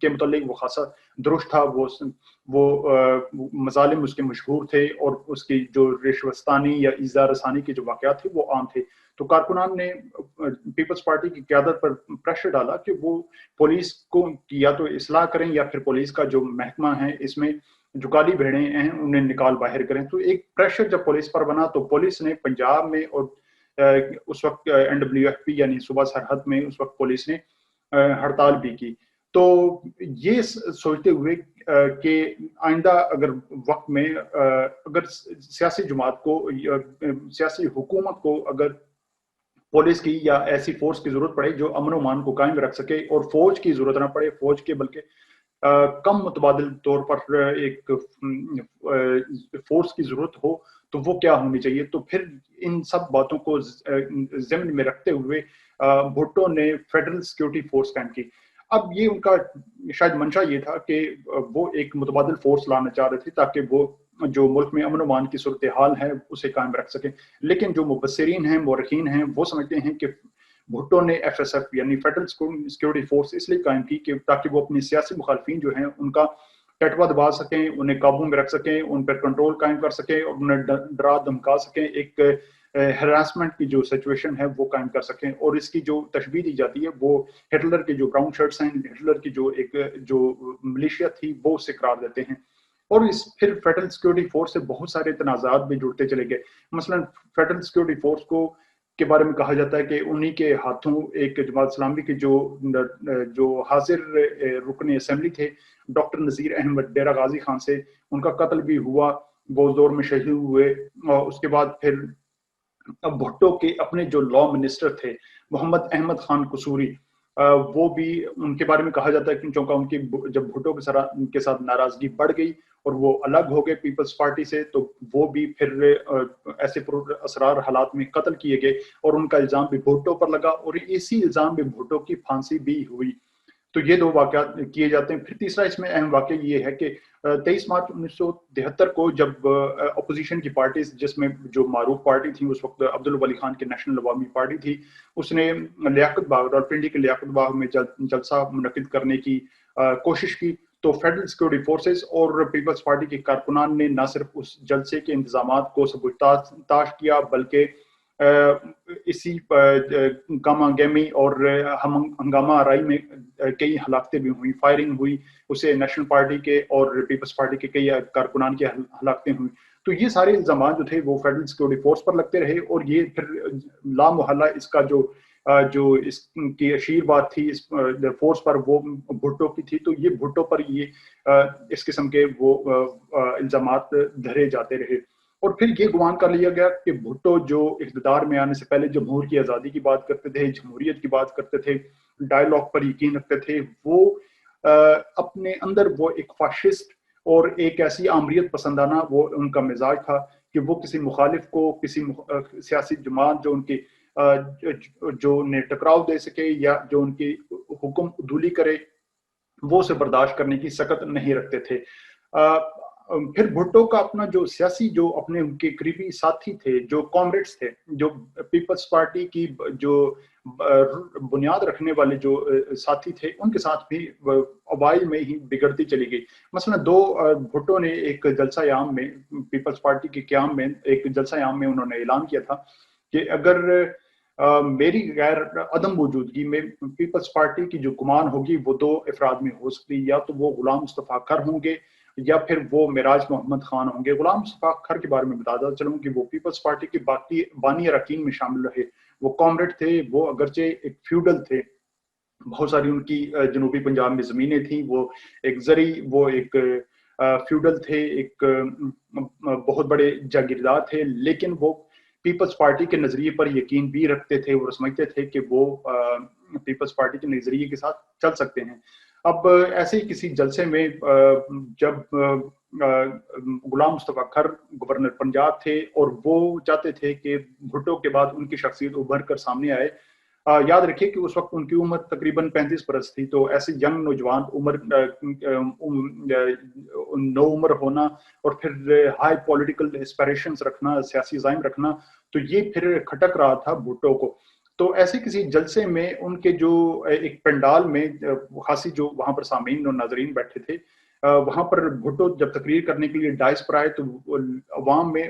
کے متعلق وہ خاصا درست تھا، وہ مظالم اس کے مشہور تھے، اور اس کی جو رشوتستانی یا ایذا رسانی کے جو واقعات تھے وہ عام تھے. تو کارکنان نے پیپلز پارٹی کی قیادت پر پریشر ڈالا کہ وہ پولیس کو یا تو اصلاح کریں، یا پھر پولیس کا جو محکمہ ہے اس میں جو کالی بھیڑیں ہیں انہیں نکال باہر کریں. تو ایک پریشر جب پولیس پر بنا تو پولیس نے پنجاب میں، اور اس وقت NWFP یعنی صوبہ سرحد میں اس وقت پولیس نے ہڑتال بھی کی. تو یہ سوچتے ہوئے کہ آئندہ اگر وقت میں اگر سیاسی جماعت کو، سیاسی حکومت کو اگر پولیس کی یا ایسی فورس کی ضرورت پڑے جو امن و امان کو قائم رکھ سکے، اور فوج کی ضرورت نہ پڑے، فوج کے بلکہ کم متبادل طور پر ایک فورس کی ضرورت ہو، تو وہ کیا ہونی چاہیے. تو پھر ان سب باتوں کو ضمن میں رکھتے ہوئے بھٹو نے فیڈرل سیکورٹی فورس قائم کی. اب یہ ان کا شاید منشا یہ تھا کہ وہ ایک متبادل فورس لانا چاہ رہے تھے تاکہ وہ جو ملک میں امن و امان کی صورتحال ہے اسے قائم رکھ سکیں. لیکن جو مبصرین ہیں، مورخین ہیں، وہ سمجھتے ہیں کہ بھٹو نے FSF یعنی فیڈرل سیکورٹی فورس اس لیے قائم کی کہ تاکہ وہ اپنی سیاسی مخالفین جو ہیں ان کا ٹٹوا دبا سکیں، انہیں قابو میں رکھ سکیں، ان پر کنٹرول قائم کر سکیں، اور انہیں ڈرا دھمکا سکیں، ایک ہراسمنٹ کی جو سچویشن ہے وہ قائم کر سکیں. اور اس کی جو تشبیہ دی جاتی ہے وہ ہٹلر کے جو براؤن شرٹس ہیں، ہٹلر کی جو ملیشیا تھی وہ اسے قرار دیتے ہیں. اور اس پھر فیڈرل سیکورٹی فورس سے بہت سارے تنازعات بھی جڑتے چلے گئے. مثلا فیڈرل سیکورٹی فورس کو کے بارے میں کہا جاتا ہے کہ انہی کے ہاتھوں ایک جماعت اسلامی کے جو حاضر رکن اسمبلی تھے ڈاکٹر نذیر احمد ڈیرہ غازی خان سے، ان کا قتل بھی ہوا، وہ دور میں شہید ہوئے. اور اس کے بعد پھر بھٹو کے اپنے جو لا منسٹر تھے محمد احمد خان قصوری، وہ بھی ان کے بارے میں کہا جاتا ہے کہ چونکہ ان کی جب بھٹو کے ساتھ ناراضگی بڑھ گئی اور وہ الگ ہو گئے پیپلز پارٹی سے، تو وہ بھی پھر ایسے پر اسرار حالات میں قتل کیے گئے، اور ان کا الزام بھی بھٹو پر لگا، اور اسی الزام میں بھٹو کی پھانسی بھی ہوئی. تو یہ دو واقعات کیے جاتے ہیں. پھر تیسرا اس میں اہم واقعہ یہ ہے کہ 23 مارچ 1973 کو جب اپوزیشن کی پارٹیز، جس میں جو معروف پارٹی تھی اس وقت عبدالولی خان کی نیشنل عوامی پارٹی تھی، اس نے لیاقت باغ، راولپنڈی کے لیاقت باغ میں جلسہ منعقد کرنے کی کوشش کی. تو فیڈرل سیکورٹی فورسز اور پیپلز پارٹی کے کارکنان نے نہ صرف اس جلسے کے انتظامات کو سبوتاژ کیا، بلکہ اسی گاما گیمی اور ہنگامہ آرائی میں کئی ہلاکتیں بھی ہوئیں، فائرنگ ہوئی، اسے نیشنل پارٹی کے اور پیپلز پارٹی کے کئی کارکنان کی ہلاکتیں ہوئیں. تو یہ سارے الزامات جو تھے وہ فیڈرل سیکورٹی فورس پر لگتے رہے، اور یہ پھر لامحالہ اس کا جو اس کی اشیر بات تھی اس فورس پر وہ بھٹو کی تھی. تو یہ بھٹو پر یہ اس قسم کے وہ الزامات دھرے جاتے رہے. اور پھر یہ گمان کر لیا گیا کہ بھٹو جو اقتدار میں آنے سے پہلے جمہور کی آزادی کی بات کرتے تھے، جمہوریت کی بات کرتے تھے، ڈائلاگ پر یقین رکھتے تھے، وہ اپنے اندر وہ ایک فاشسٹ اور ایک ایسی آمریت پسندانہ وہ ان کا مزاج تھا کہ وہ کسی مخالف کو، کسی سیاسی جماعت جو ان کی جو انہیں ٹکراؤ دے سکے یا جو ان کی حکم عدولی کرے، وہ اسے برداشت کرنے کی سخت نہیں رکھتے تھے. پھر بھٹو کا اپنا جو سیاسی جو اپنے ان کے قریبی ساتھی تھے، جو کامریڈز تھے، جو پیپلز پارٹی کی جو بنیاد رکھنے والے جو ساتھی تھے، ان کے ساتھ بھی اوائل میں ہی بگڑتی چلی گئی. مثلا بھٹو نے ایک جلسہ عام میں، پیپلز پارٹی کے قیام میں ایک جلسہ عام میں انہوں نے اعلان کیا تھا کہ اگر میری غیر عدم موجودگی میں پیپلز پارٹی کی جو کمان ہوگی وہ دو افراد میں ہو سکتی، یا تو وہ غلام مصطفیٰ کھر ہوں گے یا پھر وہ معراج محمد خان ہوں گے. غلام مصطفیٰ کھر کے بارے میں بتاتا چلوں کہ وہ پیپلز پارٹی کے باقی بانی اراکین میں شامل رہے. وہ کامریڈ تھے، وہ اگرچہ ایک فیوڈل تھے، بہت ساری ان کی جنوبی پنجاب میں زمینیں تھیں، وہ ایک زرعی، وہ ایک فیوڈل تھے، ایک بہت بڑے جاگیردار تھے، لیکن وہ پیپلز پارٹی کے نظریے پر یقین بھی رکھتے تھے اور سمجھتے تھے کہ وہ پیپلز پارٹی کے نظریے کے ساتھ چل سکتے ہیں. اب ایسے ہی کسی جلسے میں جب غلام مصطفیٰ کھر گورنر پنجاب تھے اور وہ چاہتے تھے کہ بھٹو کے بعد ان کی شخصیت ابھر کر سامنے آئے. یاد رکھیے کہ اس وقت ان کی عمر تقریباً 35 برس تھی، تو ایسے ینگ نوجوان نو عمر ہونا اور پھر ہائی پولیٹیکل اسپائریشنز رکھنا، سیاسی عزائم رکھنا، تو یہ پھر کھٹک رہا تھا بھٹو کو. تو ایسے کسی جلسے میں ان کے جو ایک پنڈال میں خاصی جو وہاں پر سامعین اور ناظرین بیٹھے تھے، وہاں پر بھٹو جب تقریر کرنے کے لیے ڈائس پر آئے تو عوام میں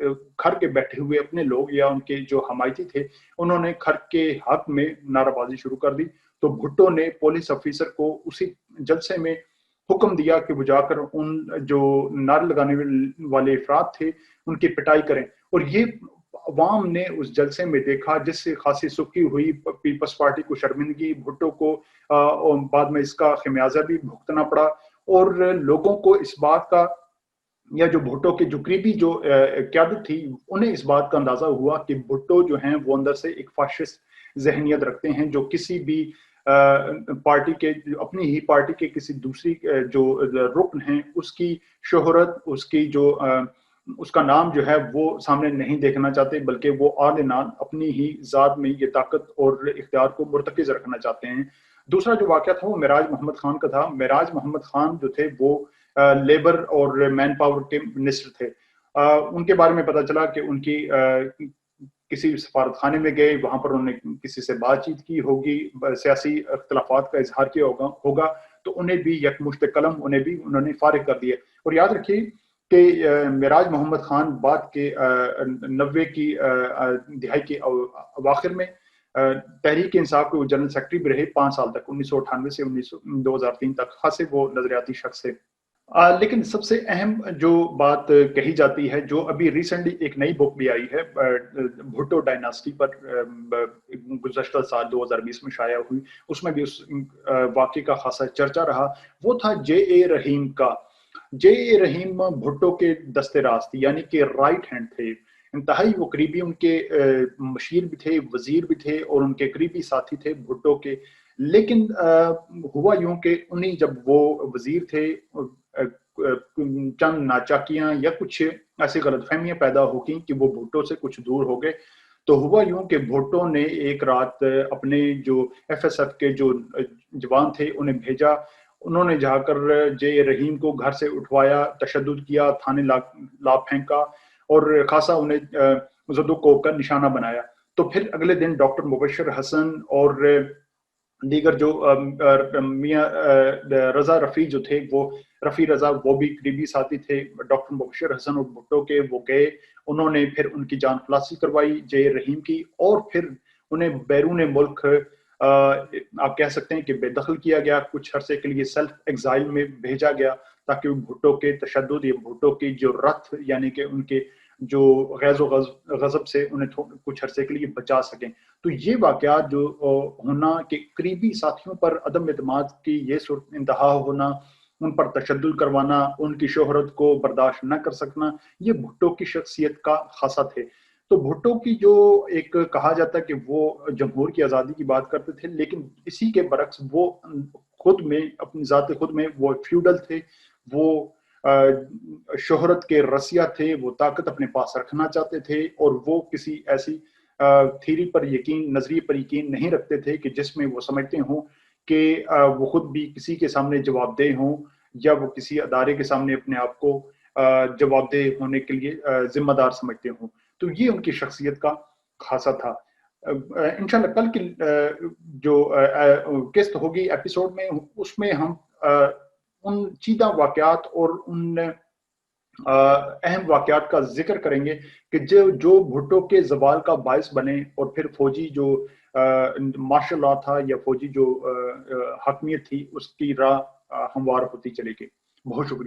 گھر کے بیٹھے ہوئے اپنے لوگ یا ان کے جو حمایتی تھے، انہوں نے گھر کے حق میں نعرہ بازی شروع کر دی. تو بھٹو نے پولیس افیسر کو اسی جلسے میں حکم دیا کہ وہ جا کر ان جو نعرے لگانے والے افراد تھے ان کی پٹائی کریں. اور یہ عوام نے اس جلسے میں دیکھا، جس سے خاصی سکی ہوئی. پیپلز پارٹی کو شرمندگی، بھٹو کو بعد میں اس کا خمیازہ بھی بھگتنا پڑا. اور لوگوں کو اس بات کا، یا جو بھٹو کے جو قریبی جو قیادت تھی، انہیں اس بات کا اندازہ ہوا کہ بھٹو جو ہیں وہ اندر سے ایک فاشسٹ ذہنیت رکھتے ہیں، جو کسی بھی پارٹی کے، اپنی ہی پارٹی کے کسی دوسری جو رکن ہیں اس کی شہرت، اس کی جو اس کا نام جو ہے وہ سامنے نہیں دیکھنا چاہتے، بلکہ وہ آل نان اپنی ہی ذات میں یہ طاقت اور اختیار کو مرتکز رکھنا چاہتے ہیں. دوسرا جو واقعہ تھا وہ معراج محمد خان کا تھا. معراج محمد خان جو تھے وہ لیبر اور مین پاور کے منسٹر تھے. ان کے بارے میں پتا چلا کہ ان کی کسی سفارت خانے میں گئے، وہاں پر انہوں نے کسی سے بات چیت کی ہوگی، سیاسی اختلافات کا اظہار کیا ہوگا، تو انہیں بھی یکمشت قلم انہوں نے فارغ کر دیا. اور یاد رکھیے کہ معراج محمد خان بعد کے 90 کی دہائی کے اواخر میں تحریک انصاف کے وہ جنرل سیکرٹری بھی رہے 5 سال تک، 1998 سے 2003 تک. خاصے وہ نظریاتی شخص تھے. لیکن سب سے اہم جو بات کہی جاتی ہے، جو ابھی ریسنٹلی ایک نئی بک بھی آئی ہے بھٹو ڈائناسٹی پر، گزشتہ سال 2020 میں شائع ہوئی، اس میں بھی اس واقعے کا خاصا چرچا رہا. وہ تھا جے اے رحیم کا. جے اے رحیم بھٹو کے دست راست تھی، یعنی کہ رائٹ ہینڈ تھے. انتہائی وہ قریبی ان کے مشیر بھی تھے، وزیر بھی تھے، اور ان کے قریبی ساتھی تھے بھٹو کے. لیکن ہوا یوں کہ انہیں جب وہ وزیر تھے، چند ناچاکیاں یا کچھ ایسی غلط فہمیاں پیدا ہو گئیں کہ وہ بھٹو سے کچھ دور ہو گئے. تو ہوا یوں کہ بھٹو نے ایک رات اپنے جو ایف ایس ایف کے جو جوان تھے انہیں بھیجا. انہوں نے جا کر جے رحیم کو گھر سے اٹھوایا، تشدد کیا، تھانے لا پھینکا، اور خاصا انہیں زد و کوب کا نشانہ بنایا. تو پھر اگلے دن ڈاکٹر مبشر حسن اور دیگر جو میاں رضا رفیع جو تھے، وہ رفیع رضا، وہ بھی قریبی ساتھی تھے ڈاکٹر مبشر حسن اور بھٹو کے. وہ گئے، انہوں نے پھر ان کی جان خلاصی کروائی جے رحیم کی، اور پھر انہیں بیرون ملک آپ کہہ سکتے ہیں کہ بے دخل کیا گیا. کچھ عرصے کے لیے سیلف ایگزائل میں بھیجا گیا تاکہ وہ بھٹو کے تشدد یا بھٹو کی جو رتھ، یعنی کہ ان کے جو غیظ و غضب سے انہیں کچھ عرصے کے لیے بچا سکیں. تو یہ واقعات جو ہونا کہ قریبی ساتھیوں پر عدم اعتماد کی یہ صورت انتہا ہونا، ان پر تشدد کروانا، ان کی شہرت کو برداشت نہ کر سکنا، یہ بھٹو کی شخصیت کا خاصہ تھے. تو بھٹو کی جو ایک کہا جاتا ہے کہ وہ جمہور کی آزادی کی بات کرتے تھے، لیکن اسی کے برعکس وہ خود میں، اپنی ذات خود میں وہ فیوڈل تھے. وہ شہرت کے رسیا تھے، وہ طاقت اپنے پاس رکھنا چاہتے تھے، اور وہ کسی ایسی تھیری پر یقین، نظریے پر یقین نہیں رکھتے تھے کہ جس میں وہ سمجھتے ہوں کہ وہ خود بھی کسی کے سامنے جواب دہ ہوں، یا وہ کسی ادارے کے سامنے اپنے آپ کو جواب دہ ہونے کے لیے ذمہ دار سمجھتے ہوں. تو یہ ان کی شخصیت کا خاصہ تھا. انشاءاللہ کل کی جو قسط ہوگی ایپیسوڈ میں، اس میں ہم ان چیدہ واقعات اور ان اہم واقعات کا ذکر کریں گے کہ جو بھٹو کے زوال کا باعث بنے، اور پھر فوجی جو مارشل لا تھا یا فوجی جو حاکمیت تھی اس کی راہ ہموار ہوتی چلے گی. بہت شکریہ.